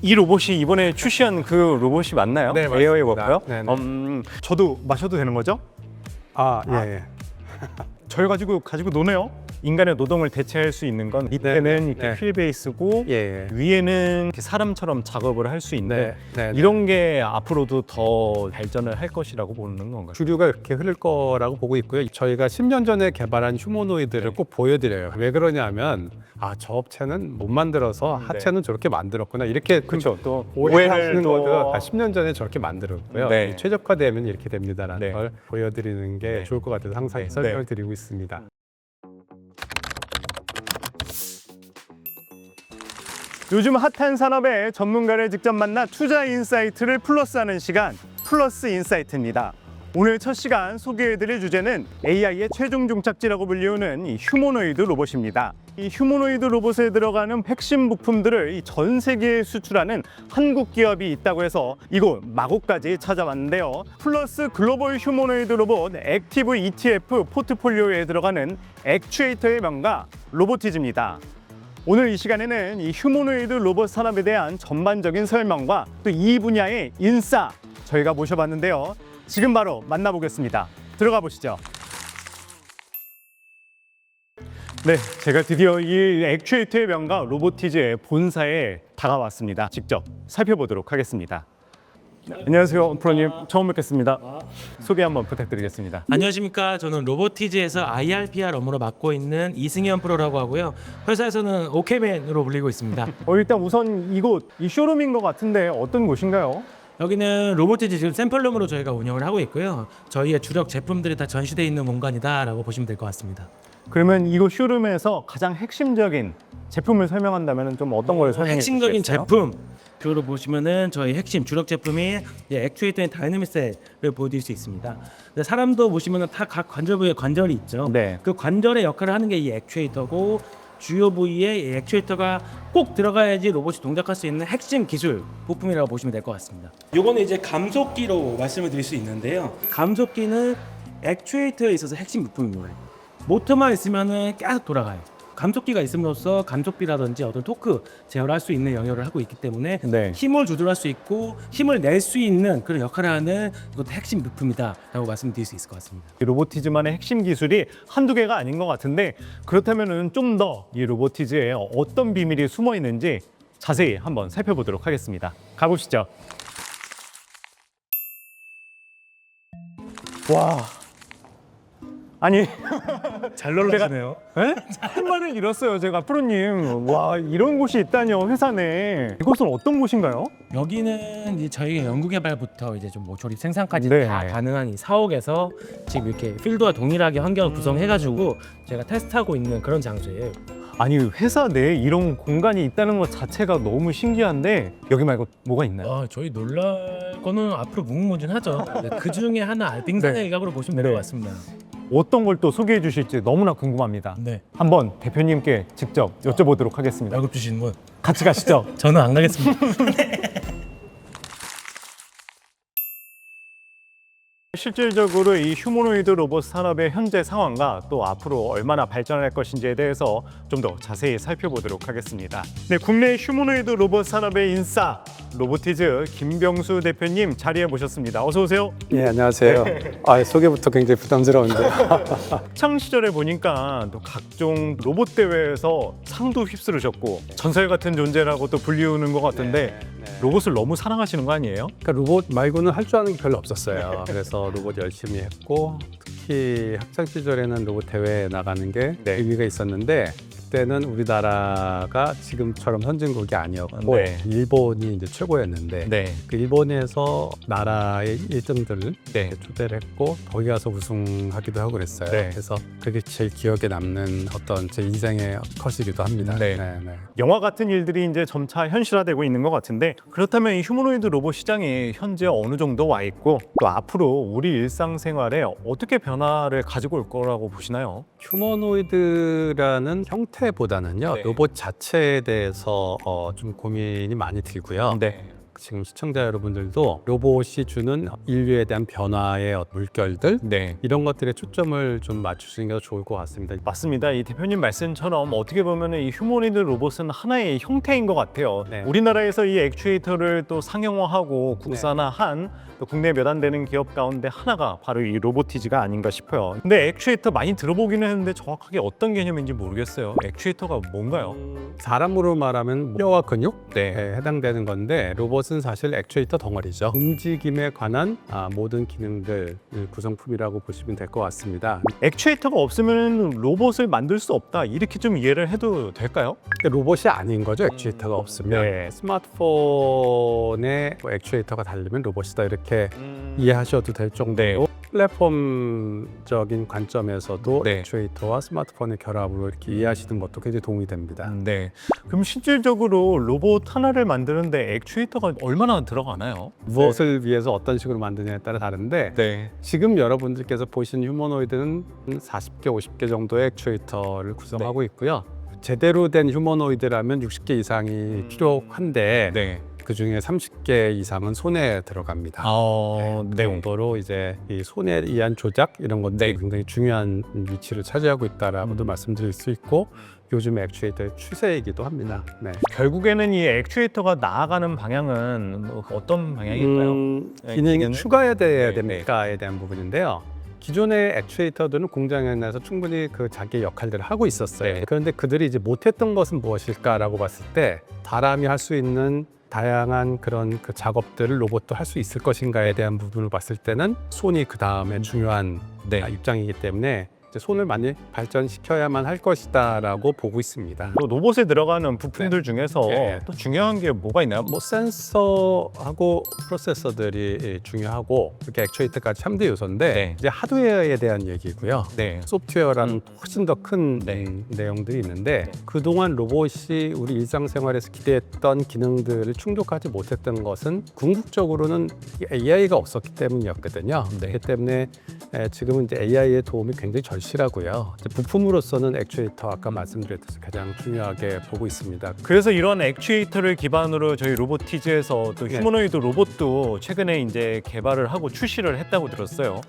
이 로봇이 이번에 출시한 그 로봇이 맞나요? 네, 맞습니다. 에어의 워커요? 네네. 저도 마셔도 되는 거죠? 예. 저희 가지고 노네요. 인간의 노동을 대체할 수 있는 건 밑에는 이렇게 네. 휠 베이스고 예. 위에는 이렇게 사람처럼 작업을 할 수 있는 네. 이런 게 앞으로도 더 발전을 할 것이라고 보는 건가요? 주류가 이렇게 흐를 거라고 보고 있고요. 저희가 10년 전에 개발한 휴머노이드를 꼭 보여드려요. 왜 그러냐면 저 업체는 못 만들어서 하체는 저렇게 만들었구나 이렇게 그렇죠. 또 오해하시는 또- 것도 10년 전에 저렇게 만들었고요. 네. 최적화되면 이렇게 됩니다라는 네. 걸 보여드리는 게 좋을 것 같아서 항상 네. 설명을 드리고 있습니다. 요즘 핫한 산업의 전문가를 직접 만나 투자 인사이트를 플러스하는 시간, 플러스 인사이트입니다. 오늘 첫 시간 소개해드릴 주제는 AI의 최종 종착지라고 불리우는 이 휴머노이드 로봇입니다. 이 휴머노이드 로봇에 들어가는 핵심 부품들을 전 세계에 수출하는 한국 기업이 있다고 해서 이곳 마곡까지 찾아왔는데요. 플러스 글로벌 휴머노이드 로봇 액티브 ETF 포트폴리오에 들어가는 액추에이터의 명가 로보티즈입니다. 오늘 이 시간에는 이 휴머노이드 로봇 산업에 대한 전반적인 설명과 또 이 분야의 인싸 저희가 모셔봤는데요. 지금 바로 만나보겠습니다. 들어가 보시죠. 네, 제가 드디어 이 액추에이터의 명가 로보티즈의 본사에 다가왔습니다. 직접 살펴보도록 하겠습니다. 네, 안녕하세요, 프로님. 처음 뵙겠습니다. 소개 한번 부탁드리겠습니다. 안녕하십니까. 저는 로보티즈에서 IRPR 업무를 맡고 있는 이승현 프로라고 하고요. 회사에서는 오케맨으로 불리고 있습니다. 일단 우선 이곳 이 쇼룸인 것 같은데 어떤 곳인가요? 여기는 로보티즈 지금 샘플룸으로 저희가 운영을 하고 있고요. 저희의 주력 제품들이 다 전시되어 있는 공간이다라고 보시면 될 것 같습니다. 그러면 이곳 쇼룸에서 가장 핵심적인 제품을 설명한다면 좀 어떤 걸 설명해 핵심적인 주시겠어요? 제품 주로 보시면은 저희 핵심 주력 제품이 액추에이터인 다이내믹셀을 보여드릴 수 있습니다. 근데 사람도 보시면은 다 각 관절 부위에 관절이 있죠. 네. 그 관절의 역할을 하는 게 이 액추에이터고 주요 부위에 이 액추에이터가 꼭 들어가야지 로봇이 동작할 수 있는 핵심 기술 부품이라고 보시면 될 것 같습니다. 요거는 이제 감속기로 말씀을 드릴 수 있는데요. 감속기는 액추에이터에 있어서 핵심 부품입니다. 모터만 있으면은 계속 돌아가요. 감속기가 있음으로써 감속비라든지 어떤 토크 제어를 할 수 있는 영역을 하고 있기 때문에 네. 힘을 조절할 수 있고 힘을 낼 수 있는 그런 역할을 하는 이것도 핵심 부품이다라고 말씀드릴 수 있을 것 같습니다. 이 로보티즈만의 핵심 기술이 한두 개가 아닌 것 같은데 그렇다면 좀 더 이 로보티즈에 어떤 비밀이 숨어 있는지 자세히 한번 살펴보도록 하겠습니다. 가보시죠. 와, 아니 잘 놀라시네요. 에? 할 말을 잃었어요 제가. 프로님, 와, 이런 곳이 있다뇨. 회사 내 이곳은 어떤 곳인가요? 여기는 이제 저희 연구개발부터 이제 좀 조립 생산까지 네. 다 가능한 이 사옥에서 지금 이렇게 필드와 동일하게 환경을 구성해가지고 제가 테스트하고 있는 그런 장소예요. 아니, 회사 내에 이런 공간이 있다는 것 자체가 너무 신기한데 여기 말고 뭐가 있나요? 저희 놀랄 거는 앞으로 무궁무진하죠. 그 중에 하나 빙산의 네. 일각으로 보시면 될 네. 것 같습니다. 어떤 걸 또 소개해 주실지 너무나 궁금합니다. 네. 한번 대표님께 직접 여쭤보도록 하겠습니다. 월급 주시는 분? 같이 가시죠. 저는 안 가겠습니다. 실질적으로 이 휴머노이드 로봇 산업의 현재 상황과 또 앞으로 얼마나 발전할 것인지에 대해서 좀 더 자세히 살펴보도록 하겠습니다. 네, 국내 휴머노이드 로봇 산업의 인싸 로보티즈 김병수 대표님 자리에 모셨습니다. 어서 오세요. 예, 안녕하세요. 소개부터 굉장히 부담스러운데. 학창 시절에 보니까 또 각종 로봇 대회에서 상도 휩쓸으셨고 전설 같은 존재라고 또 불리우는 것 같은데 로봇을 너무 사랑하시는 거 아니에요? 그러니까 로봇 말고는 할 줄 아는 게 별로 없었어요. 그래서 로봇 열심히 했고 특히 학창 시절에는 로봇 대회에 나가는 게 의미가 있었는데 그때는 우리나라가 지금처럼 선진국이 아니었고 네. 일본이 이제 최고였는데 네. 그 일본에서 나라의 1등들을 네. 초대를 했고 거기 가서 우승하기도 하고 그랬어요. 네. 그래서 그게 제일 기억에 남는 어떤 제 인생의 컷이기도 합니다. 네. 영화 같은 일들이 이제 점차 현실화되고 있는 것 같은데 그렇다면 이 휴머노이드 로봇 시장이 현재 어느 정도 와 있고 또 앞으로 우리 일상생활에 어떻게 변화를 가지고 올 거라고 보시나요? 휴머노이드라는 형태보다는요 네. 로봇 자체에 대해서 좀 고민이 많이 들고요. 네. 지금 시청자 여러분들도 로봇이 주는 인류에 대한 변화의 물결들 네. 이런 것들에 초점을 좀 맞추시는 게 좋을 것 같습니다. 맞습니다. 이 대표님 말씀처럼 어떻게 보면 이 휴머노이드 로봇은 하나의 형태인 것 같아요. 네. 우리나라에서 이 액추에이터를 또 상용화하고 국산화한 또 국내 몇 안 되는 기업 가운데 하나가 바로 이 로보티즈가 아닌가 싶어요. 근데 액추에이터 많이 들어보기는 했는데 정확하게 어떤 개념인지 모르겠어요. 액추에이터가 뭔가요? 사람으로 말하면 뼈와 근육에 네. 해당되는 건데 로봇은 사실 액추에이터 덩어리죠. 움직임에 관한 모든 기능들 구성품이라고 보시면 될 것 같습니다. 액추에이터가 없으면 로봇을 만들 수 없다. 이렇게 좀 이해를 해도 될까요? 로봇이 아닌 거죠. 액추에이터가 없으면. 네. 스마트폰에 액추에이터가 달리면 로봇이다 이렇게 이해하셔도 될 정도로 네. 플랫폼적인 관점에서도 네. 액추에이터와 스마트폰의 결합으로 이렇게 이해하시는 것도 굉장히 도움이 됩니다. 네. 그럼 실질적으로 로봇 하나를 만드는데 액추에이터가 얼마나 들어가나요? 무엇을 위해서 어떤 식으로 만드냐에 따라 다른데 네. 지금 여러분들께서 보시는 휴머노이드는 40개, 50개 정도의 액추에이터를 구성하고 있고요. 제대로 된 휴머노이드라면 60개 이상이 필요한데 네. 그 중에 30개 이상은 손에 들어갑니다. 그 네. 정도로 이제 이 손에 의한 조작 이런 것들이 굉장히 중요한 위치를 차지하고 있다라고도 말씀드릴 수 있고 요즘 액추에이터의 추세이기도 합니다. 네. 결국에는 이 액추에이터가 나아가는 방향은 뭐 어떤 방향일까요? 기능이 기능은? 추가해야 네, 됩니까에 대한 부분인데요. 기존의 액추에이터들은 공장에 내서 충분히 그 자기의 역할들을 하고 있었어요. 네. 그런데 그들이 이제 못했던 것은 무엇일까라고 봤을 때 사람이 할 수 있는 다양한 그런 그 작업들을 로봇도 할 수 있을 것인가에 대한 부분을 봤을 때는 손이 그 다음에 중요한 입장이기 때문에 이제 손을 많이 발전시켜야만 할 것이다라고 보고 있습니다. 또 로봇에 들어가는 부품들 중에서 네. 또 중요한 게 뭐가 있나요? 뭐 센서하고 프로세서들이 중요하고 이렇게 액추에이터까지 3대 요소인데 네. 이제 하드웨어에 대한 얘기고요. 네. 소프트웨어라는 훨씬 더 큰 내용들이 있는데 그동안 로봇이 우리 일상생활에서 기대했던 기능들을 충족하지 못했던 것은 궁극적으로는 AI가 없었기 때문이었거든요. 그렇기 때문에 지금은 이제 AI의 도움이 굉장히 절실하고요. 이제 부품으로서는 액추에이터 아까 말씀드렸듯이 가장 중요하게 보고 있습니다. 그래서 이런 액추에이터를 기반으로 저희 로보티즈에서 또 휴머노이드 로봇도 최근에 이제 개발을 하고 출시를 했다고 들었어요.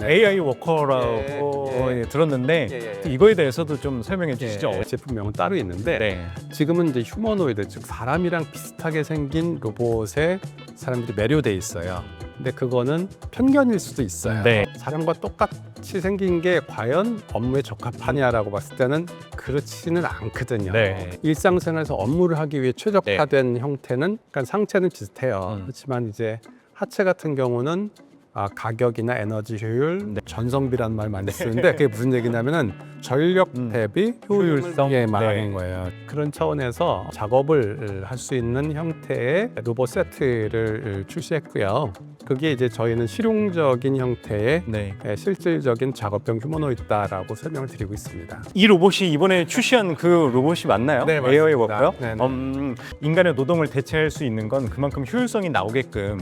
AI 워커라고 들었는데 또 이거에 대해서도 좀 설명해 주시죠. 제품명은 따로 있는데 네. 지금은 이제 휴머노이드 즉 사람이랑 비슷하게 생긴 로봇에 사람들이 매료돼 있어요. 근데 그거는 편견일 수도 있어요. 네. 사람과 똑같이 생긴 게 과연 업무에 적합하냐라고 봤을 때는 그렇지는 않거든요. 네. 일상생활에서 업무를 하기 위해 최적화된 형태는 그러니까 상체는 비슷해요. 그렇지만 이제 하체 같은 경우는 가격이나 에너지 효율, 전성비라는 말 많이 쓰는데 그게 무슨 얘기냐면은 전력 대비 효율성에 말하는 거예요. 그런 차원에서 작업을 할 수 있는 형태의 로봇 세트를 출시했고요. 그게 이제 저희는 실용적인 형태의 실질적인 작업용 휴머노이드다라고 설명을 드리고 있습니다. 이 로봇이 이번에 출시한 그 로봇이 맞나요? 네, AI 맞습니다. 워커요? 네네. 인간의 노동을 대체할 수 있는 건 그만큼 효율성이 나오게끔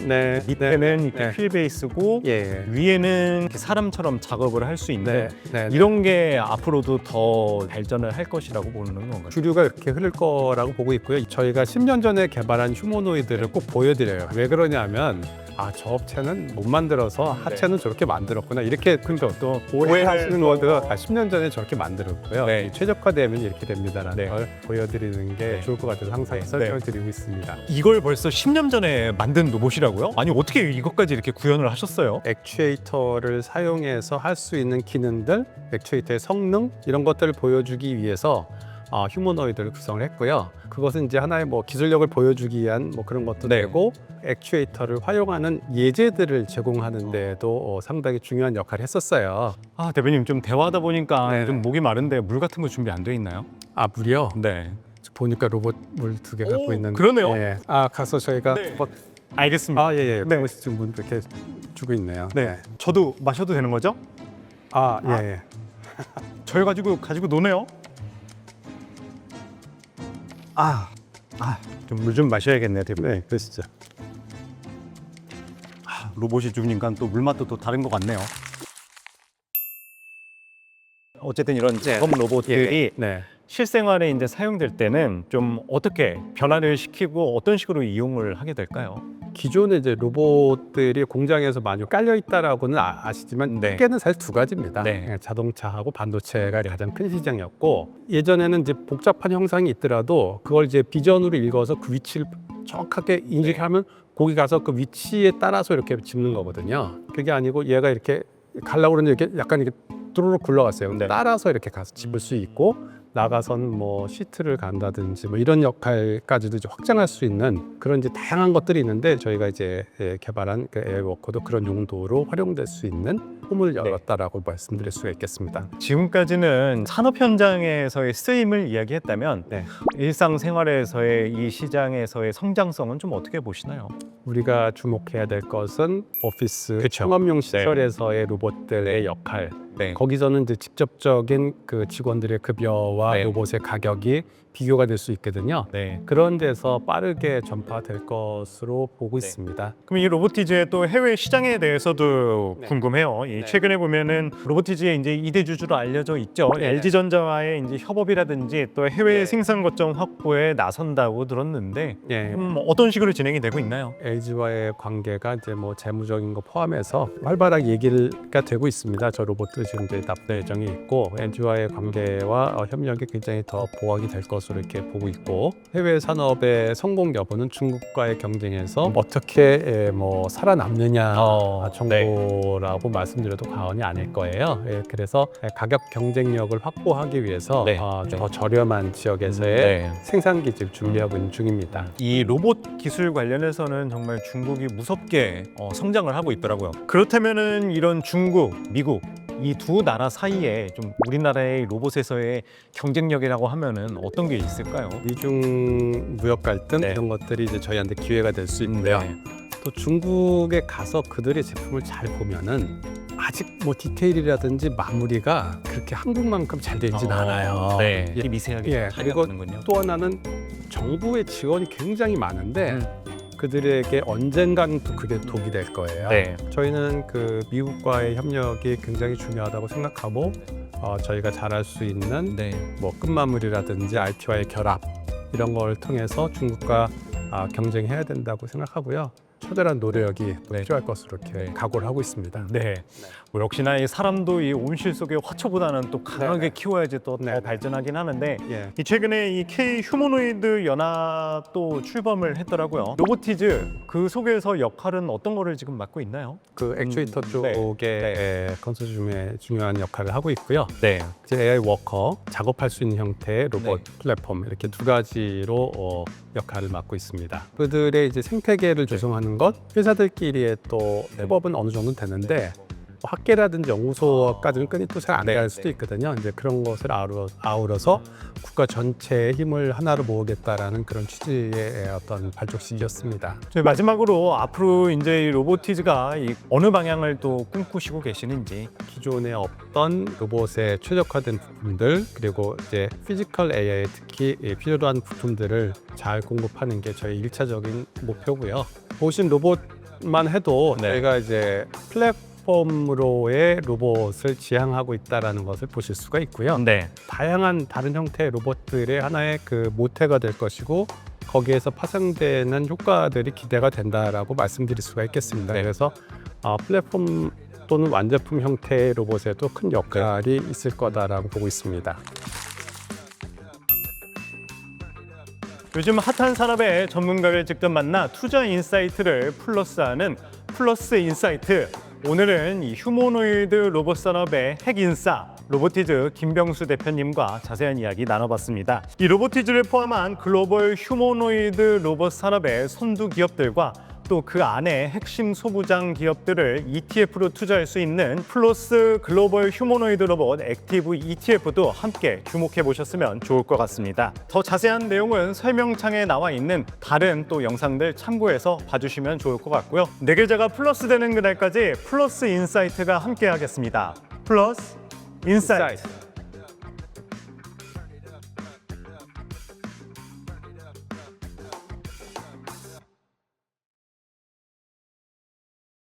밑에는 이렇게 휠 베이스고 위에는 이렇게 사람처럼 작업을 할 수 있는 이런 게 앞으로도 더 발전을 할 것이라고 보는 건가요? 주류가 이렇게 흐를 거라고 보고 있고요. 저희가 10년 전에 개발한 휴머노이드를 꼭 보여드려요. 왜 그러냐면 저 업체는 못 만들어서 하체는 저렇게 만들었구나 이렇게 그러니까 또 오해하시는 워드가 10년 전에 저렇게 만들었고요. 최적화되면 이렇게 됩니다라는 걸 보여드리는 게 좋을 것 같아서 항상 설명을 드리고 있습니다. 이걸 벌써 10년 전에 만든 로봇이라고요? 아니 어떻게 이것까지 이렇게 구현을 하셨어요? 액추에이터를 사용해서 할 수 있는 기능들, 액추에이터의 성능 이런 것들을 보여주기 위해서 휴머노이드를 구성을 했고요. 그것은 이제 하나의 뭐 기술력을 보여주기 위한 뭐 그런 것도 되고 액추에이터를 활용하는 예제들을 제공하는 데도 상당히 중요한 역할을 했었어요. 대표님 좀 대화하다 보니까 좀 목이 마른데 물 같은 거 준비 안 돼 있나요? 물이요? 네. 보니까 로봇 물 2개 갖고 있는. 그러네요. 가서 저희가 알겠습니다. 로봇이 지금 물 이렇게 주고 있네요. 저도 마셔도 되는 거죠? 저희 가지고 노네요. 좀 물 좀 마셔야겠네요, 대표님. 그러시죠. 로봇이 주니까 또 물맛도 또 다른 것 같네요. 어쨌든 이런 작업 로봇들이 실생활에 이제 사용될 때는 좀 어떻게 변화를 시키고 어떤 식으로 이용을 하게 될까요? 기존에 이제 로봇들이 공장에서 많이 깔려 있다라고는 아시지만 네. 크게는 사실 두 가지입니다. 네. 자동차하고 반도체가 가장 큰 시장이었고, 예전에는 이제 복잡한 형상이 있더라도 그걸 이제 비전으로 읽어서 그 위치를 정확하게 인식하면 거기 가서 그 위치에 따라서 이렇게 짚는 거거든요. 그게 아니고 얘가 이렇게 가려고 그러는데 이렇게 약간 이렇게 뚜루룩 굴러갔어요. 네. 따라서 이렇게 가서 짚을 수 있고, 나가선 뭐 시트를 간다든지 뭐 이런 역할까지도 이제 확장할 수 있는 그런 이제 다양한 것들이 있는데, 저희가 이제 개발한 그 에어워커도 그런 용도로 활용될 수 있는 홈을 열었다라고 말씀드릴 수가 있겠습니다. 지금까지는 산업 현장에서의 쓰임을 이야기했다면 네. 일상생활에서의 이 시장에서의 성장성은 좀 어떻게 보시나요? 우리가 주목해야 될 것은 오피스, 그쵸. 상업용 시설에서의 로봇들의 역할. 네. 거기서는 이제 직접적인 그 직원들의 급여와 네. 로봇의 가격이 비교가 될 수 있거든요. 네. 그런 데서 빠르게 전파될 것으로 보고 네. 있습니다. 그럼 이 로보티즈의 또 해외 시장에 대해서도 네. 궁금해요. 이 최근에 보면은 로보티즈의 이제 2대 주주로 알려져 있죠. 네. LG전자와의 이제 협업이라든지 또 해외 네. 생산 거점 확보에 나선다고 들었는데 예. 어떤 식으로 진행이 되고 있나요? LG와의 관계가 이제 뭐 재무적인 거 포함해서 활발하게 얘기가 되고 있습니다. 저 로봇들 지금 이제 납부 예정이 있고, LG와의 관계와 협력이 굉장히 더 보완이 될 것으로 이렇게 보고 있고, 해외 산업의 성공 여부는 중국과의 경쟁에서 어떻게 뭐 살아남느냐 정도라고 말씀드려도 과언이 아닐 거예요. 그래서 가격 경쟁력을 확보하기 위해서 네. 더 저렴한 지역에서의 네. 생산 기지를 준비하고 있는 중입니다. 이 로봇 기술 관련해서는 정말 중국이 무섭게 성장을 하고 있더라고요. 그렇다면은 이런 중국, 미국 이 두 나라 사이에 좀 우리나라의 로봇에서의 경쟁력이라고 하면은 어떤 게 있을까요? 미중 무역 갈등 네. 이런 것들이 이제 저희한테 기회가 될 수 있고요. 네. 또 중국에 가서 그들의 제품을 잘 보면은 아직 뭐 디테일이라든지 마무리가 그렇게 한국만큼 잘 되진 않아요. 네. 이게 미세하게 예, 차이가 그리고 나는군요. 또 하나는 정부의 지원이 굉장히 많은데 그들에게 언젠가는 또 그게 독이 될 거예요. 네. 저희는 그 미국과의 협력이 굉장히 중요하다고 생각하고, 저희가 잘할 수 있는 네. 뭐 끝마무리라든지 RT와의 결합 이런 걸 통해서 중국과 경쟁해야 된다고 생각하고요. 처절한 노력이 또 필요할 것으로 이렇게 각오를 하고 있습니다. 네. 뭐 역시나 이 사람도 이 온실 속의 화초보다는 또 강하게 네. 키워야지 또 더 네. 발전하긴 하는데 예. 이 최근에 이 K 휴머노이드 연합도 출범을 했더라고요. 로보티즈 그 속에서 역할은 어떤 거를 지금 맡고 있나요? 그 액추에이터 네. 쪽에 컨소시엄에 중요한 역할을 하고 있고요. 네. 이제 AI 워커, 작업할 수 있는 형태의 로봇 네. 플랫폼 이렇게 두 가지로 역할을 맡고 있습니다. 그들의 이제 생태계를 조성하는 것, 회사들끼리의 또 협업은 어느 정도 되는데 학계라든지 연구소까지는 끈이 또 잘 안 갈 수도 있거든요. 이제 그런 것을 아우러서 국가 전체의 힘을 하나로 모으겠다라는 그런 취지의 어떤 발족식이었습니다. 저희 마지막으로 앞으로 이제 이 로보티즈가 이 어느 방향을 또 꿈꾸시고 계시는지. 기존에 없던 로봇에 최적화된 부품들, 그리고 이제 피지컬 AI에 특히 필요한 부품들을 잘 공급하는 게 저희 1차적인 목표고요. 보신 로봇만 해도 네. 저희가 이제 플랫폼으로의 로봇을 지향하고 있다는 것을 보실 수가 있고요. 네. 다양한 다른 형태의 로봇들의 하나의 그 모태가 될 것이고, 거기에서 파생되는 효과들이 기대가 된다라고 말씀드릴 수가 있겠습니다. 네. 그래서 플랫폼 또는 완제품 형태의 로봇에도 큰 역할이 있을 거다라고 보고 있습니다. 요즘 핫한 산업의 전문가를 직접 만나 투자 인사이트를 플러스하는 플러스 인사이트. 오늘은 이 휴머노이드 로봇 산업의 핵인싸 로보티즈 김병수 대표님과 자세한 이야기 나눠봤습니다. 이 로보티즈를 포함한 글로벌 휴머노이드 로봇 산업의 선두 기업들과 또 그 안에 핵심 소부장 기업들을 ETF로 투자할 수 있는 플러스 글로벌 휴머노이드 로봇 액티브 ETF도 함께 주목해 보셨으면 좋을 것 같습니다. 더 자세한 내용은 설명창에 나와 있는 다른 또 영상들 참고해서 봐주시면 좋을 것 같고요. 내 계좌가 플러스 되는 그날까지 플러스 인사이트가 함께 하겠습니다. 플러스 인사이트.